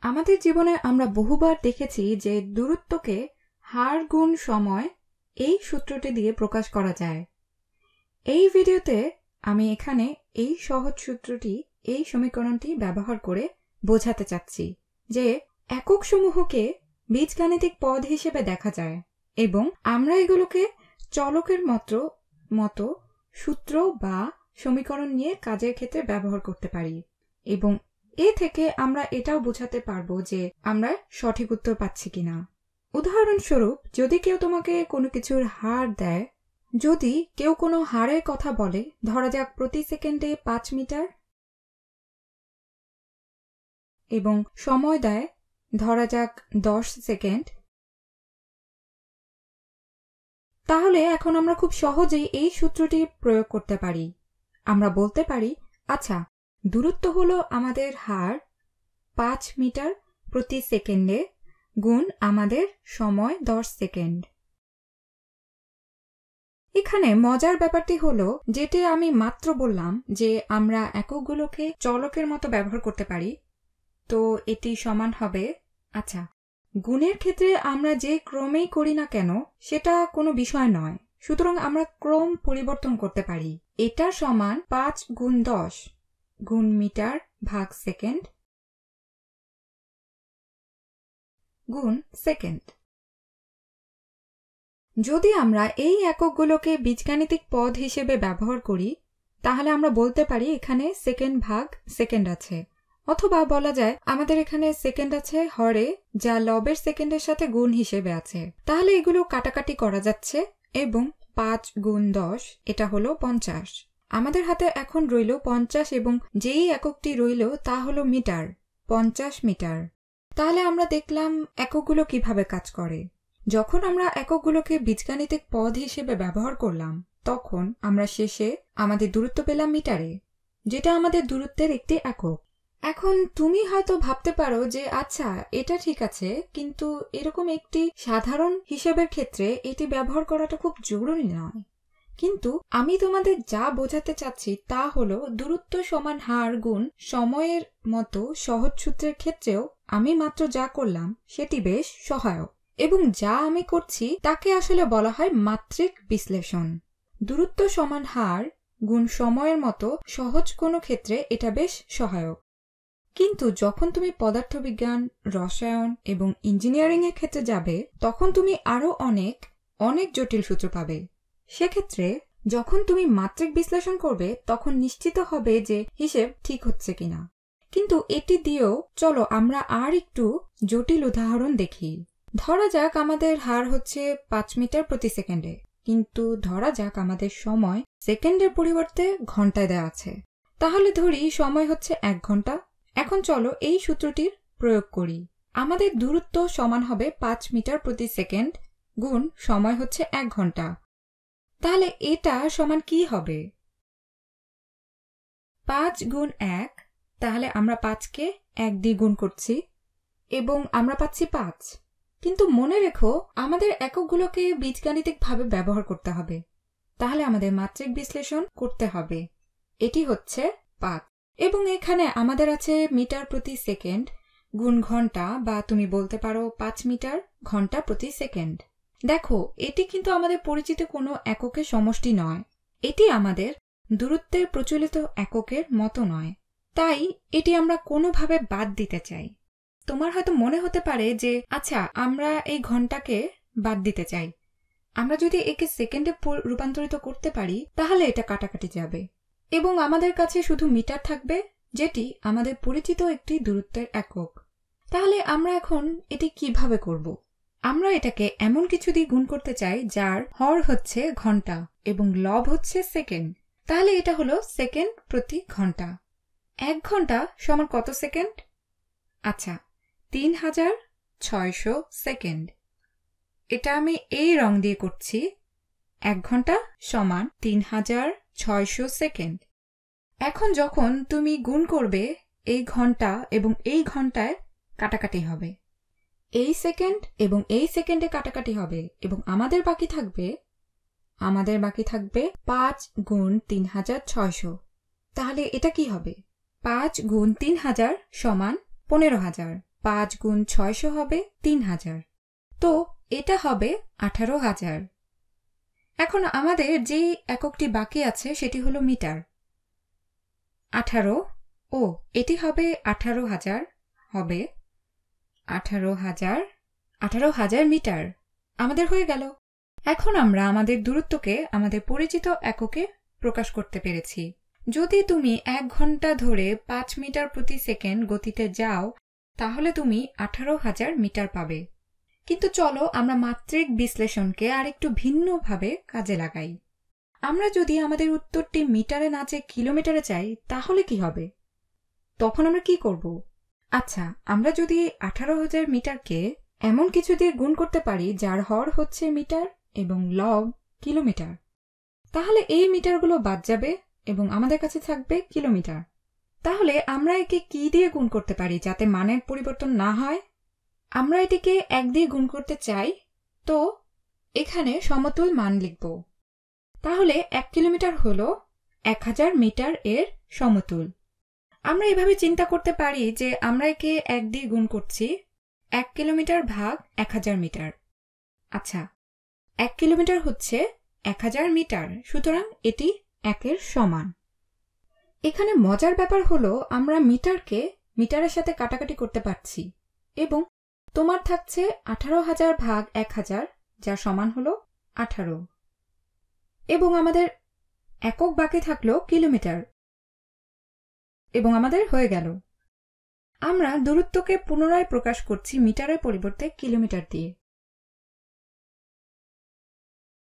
আমাদের জীবনে আমরা বহুবার দেখেছি যে দূরত্বকে হার গুণ সময় এই সূত্রটি দিয়ে প্রকাশ করা যায়। এই ভিডিওতে আমি এখানে এই সহজ সূত্রটি, এই সমীকরণটি ব্যবহার করে বোঝাতে চাচ্ছি যে একক সমূহকে বীজগাণিতিক পদ হিসেবে দেখা যায় এবং আমরা এগুলোকে চলকের মতো সূত্র বা সমীকরণ নিয়ে কাজের ক্ষেত্রে ব্যবহার করতে পারি এবং এ থেকে আমরা এটাও বোঝাতে পারবো যে আমরা সঠিক উত্তর পাচ্ছি কিনা। উদাহরণস্বরূপ, যদি কেউ তোমাকে কোনো কিছুর হার দেয়, যদি কেউ কোনো হারের কথা বলে, ধরা যাক প্রতি সেকেন্ডে 5 মিটার এবং সময় দেয় ধরা যাক 10 সেকেন্ড, তাহলে এখন আমরা খুব সহজেই এই সূত্রটি প্রয়োগ করতে পারি। আমরা বলতে পারি, আচ্ছা, দূরত্ব হলো আমাদের হার 5 মিটার প্রতি সেকেন্ডে গুণ আমাদের সময় 10 সেকেন্ড। এখানে মজার ব্যাপারটি হলো, যেটি আমি মাত্র বললাম যে আমরা এককগুলোকে চলকের মতো ব্যবহার করতে পারি, তো এটি সমান হবে, আচ্ছা, গুণের ক্ষেত্রে আমরা যে ক্রমেই করি না কেন সেটা কোনো বিষয় নয়, সুতরাং আমরা ক্রম পরিবর্তন করতে পারি। এটা সমান 5 গুণ 10 গুণ মিটার ভাগ সেকেন্ড গুণ সেকেন্ড। যদি আমরা এই এককগুলোকে বীজগাণিতিক পদ হিসেবে ব্যবহার করি, তাহলে আমরা বলতে পারি এখানে সেকেন্ড ভাগ সেকেন্ড আছে, অথবা বলা যায় আমাদের এখানে সেকেন্ড আছে হরে, যা লবের সেকেন্ডের সাথে গুণ হিসেবে আছে। তাহলে এগুলো কাটাকাটি করা যাচ্ছে এবং 5 গুণ 10 এটা হলো 50। আমাদের হাতে এখন রইল 50 এবং যেই এককটি রইল তা হলো মিটার, 50 মিটার। তাহলে আমরা দেখলাম এককগুলো কিভাবে কাজ করে। যখন আমরা এককগুলোকে বীজগাণিতিক পদ হিসেবে ব্যবহার করলাম, তখন আমরা শেষে আমাদের দূরত্ব পেলাম মিটারে, যেটা আমাদের দূরত্বের একটি একক। এখন তুমি হয়তো ভাবতে পারো যে আচ্ছা, এটা ঠিক আছে, কিন্তু এরকম একটি সাধারণ হিসেবের ক্ষেত্রে এটি ব্যবহার করাটা খুব জরুরি নয়। কিন্তু আমি তোমাদের যা বোঝাতে চাচ্ছি তা হলো, দূরত্ব সমান হার গুণ সময়ের মতো সহজ সূত্রের ক্ষেত্রেও আমি মাত্র যা করলাম সেটি বেশ সহায়ক, এবং যা আমি করছি তাকে আসলে বলা হয় মাত্রিক বিশ্লেষণ। দূরত্ব সমান হার গুণ সময়ের মতো সহজ কোনো ক্ষেত্রে এটা বেশ সহায়ক, কিন্তু যখন তুমি পদার্থবিজ্ঞান, রসায়ন এবং ইঞ্জিনিয়ারিং এর ক্ষেত্রে যাবে, তখন তুমি আরো অনেক অনেক জটিল সূত্র পাবে। সেক্ষেত্রে যখন তুমি মাত্রিক বিশ্লেষণ করবে, তখন নিশ্চিত হবে যে হিসেব ঠিক হচ্ছে কিনা। কিন্তু এটি দিয়েও চলো আমরা আর একটু জটিল উদাহরণ দেখি। ধরা যাক আমাদের হার হচ্ছে 5 মিটার প্রতি সেকেন্ডে, কিন্তু ধরা যাক আমাদের সময় সেকেন্ডের পরিবর্তে ঘন্টায় দেওয়া আছে। তাহলে ধরি সময় হচ্ছে 1 ঘন্টা। এখন চলো এই সূত্রটির প্রয়োগ করি। আমাদের দূরত্ব সমান হবে 5 মিটার প্রতি সেকেন্ড গুণ সময় হচ্ছে 1 ঘন্টা। তাহলে এটা সমান কি হবে? 5 গুণ 1, তাহলে আমরা 5কে 1 দিয়ে গুণ করছি এবং আমরা পাচ্ছি 5। কিন্তু মনে রেখো, আমাদের এককগুলোকে বীজগাণিতিকভাবে ব্যবহার করতে হবে, তাহলে আমাদের মাত্রিক বিশ্লেষণ করতে হবে। এটি হচ্ছে 5 এবং এখানে আমাদের আছে মিটার প্রতি সেকেন্ড গুণ ঘন্টা, বা তুমি বলতে পারো 5 মিটার ঘন্টা প্রতি সেকেন্ড। দেখো, এটি কিন্তু আমাদের পরিচিত কোনো এককের সমষ্টি নয়, এটি আমাদের দূরত্বের প্রচলিত এককের মতো নয়, তাই এটি আমরা কোনোভাবে বাদ দিতে চাই। তোমার হয়তো মনে হতে পারে যে আচ্ছা, আমরা এই ঘন্টাকে বাদ দিতে চাই, আমরা যদি একে সেকেন্ডে রূপান্তরিত করতে পারি তাহলে এটা কাটাকাটি যাবে এবং আমাদের কাছে শুধু মিটার থাকবে, যেটি আমাদের পরিচিত একটি দূরত্বের একক। তাহলে আমরা এখন এটি কিভাবে করব? আমরা এটাকে এমন কিছু দিয়ে গুণ করতে চাই যার হর হচ্ছে ঘন্টা এবং লব হচ্ছে সেকেন্ড। তাহলে এটা হলো সেকেন্ড প্রতি ঘন্টা। 1 ঘন্টা সমান কত সেকেন্ড? আচ্ছা, 3600 সেকেন্ড। এটা আমি এই রং দিয়ে করছি। 1 ঘন্টা সমান 3600 সেকেন্ড। এখন যখন তুমি গুণ করবে, এই ঘন্টা এবং এই ঘন্টায় কাটাকাটি হবে, এই সেকেন্ড এবং এই সেকেন্ডে কাটাকাটি হবে এবং আমাদের বাকি থাকবে 5 গুণ 3600। তাহলে এটা কি হবে? 5 গুণ 3000 সমান 15000। 5 গুণ 600 হবে 3000। তো এটা হবে 18,000। এখন আমাদের যে এককটি বাকি আছে সেটি হলো মিটার। 18 ও এটি হবে 18,000, হবে 18,000 মিটার। আমাদের হয়ে গেল। এখন আমরা আমাদের দূরত্বকে আমাদের পরিচিত এককে প্রকাশ করতে পেরেছি। যদি তুমি 1 ঘন্টা ধরে 5 মিটার প্রতি সেকেন্ড গতিতে যাও তাহলে তুমি 18,000 মিটার পাবে। কিন্তু চলো আমরা মাত্রিক বিশ্লেষণকে আরেকটু ভিন্নভাবে কাজে লাগাই। আমরা যদি আমাদের উত্তরটি মিটারে না চেয়ে কিলোমিটারে চাই তাহলে কি হবে? তখন আমরা কি করব? আচ্ছা, আমরা যদি 18,000 মিটারকে এমন কিছু দিয়ে গুণ করতে পারি যার হর হচ্ছে মিটার এবং লব কিলোমিটার, তাহলে এই মিটারগুলো বাদ যাবে এবং আমাদের কাছে থাকবে কিলোমিটার। তাহলে আমরা একে কি দিয়ে গুণ করতে পারি যাতে মানের পরিবর্তন না হয়? আমরা এটিকে 1 দিয়ে গুণ করতে চাই, তো এখানে সমতুল মান লিখব। তাহলে 1 কিলোমিটার হল 1000 মিটার এর সমতুল। আমরা এভাবে চিন্তা করতে পারি যে আমরা একে 1 দিয়ে গুণ করছি, 1 কিলোমিটার ভাগ 1000 মিটার। আচ্ছা, 1 কিলোমিটার হচ্ছে 1000 মিটার, সুতরাং এটি 1 এর সমান। এখানে মজার ব্যাপার হলো আমরা মিটারকে মিটারের সাথে কাটাকাটি করতে পারছি এবং তোমার থাকছে 18,000 ভাগ 1000, যার সমান হলো 18, এবং আমাদের একক বাকি থাকলো কিলোমিটার, এবং আমাদের হয়ে গেল। আমরা দূরত্বকে পুনরায় প্রকাশ করছি মিটারের পরিবর্তে কিলোমিটার দিয়ে।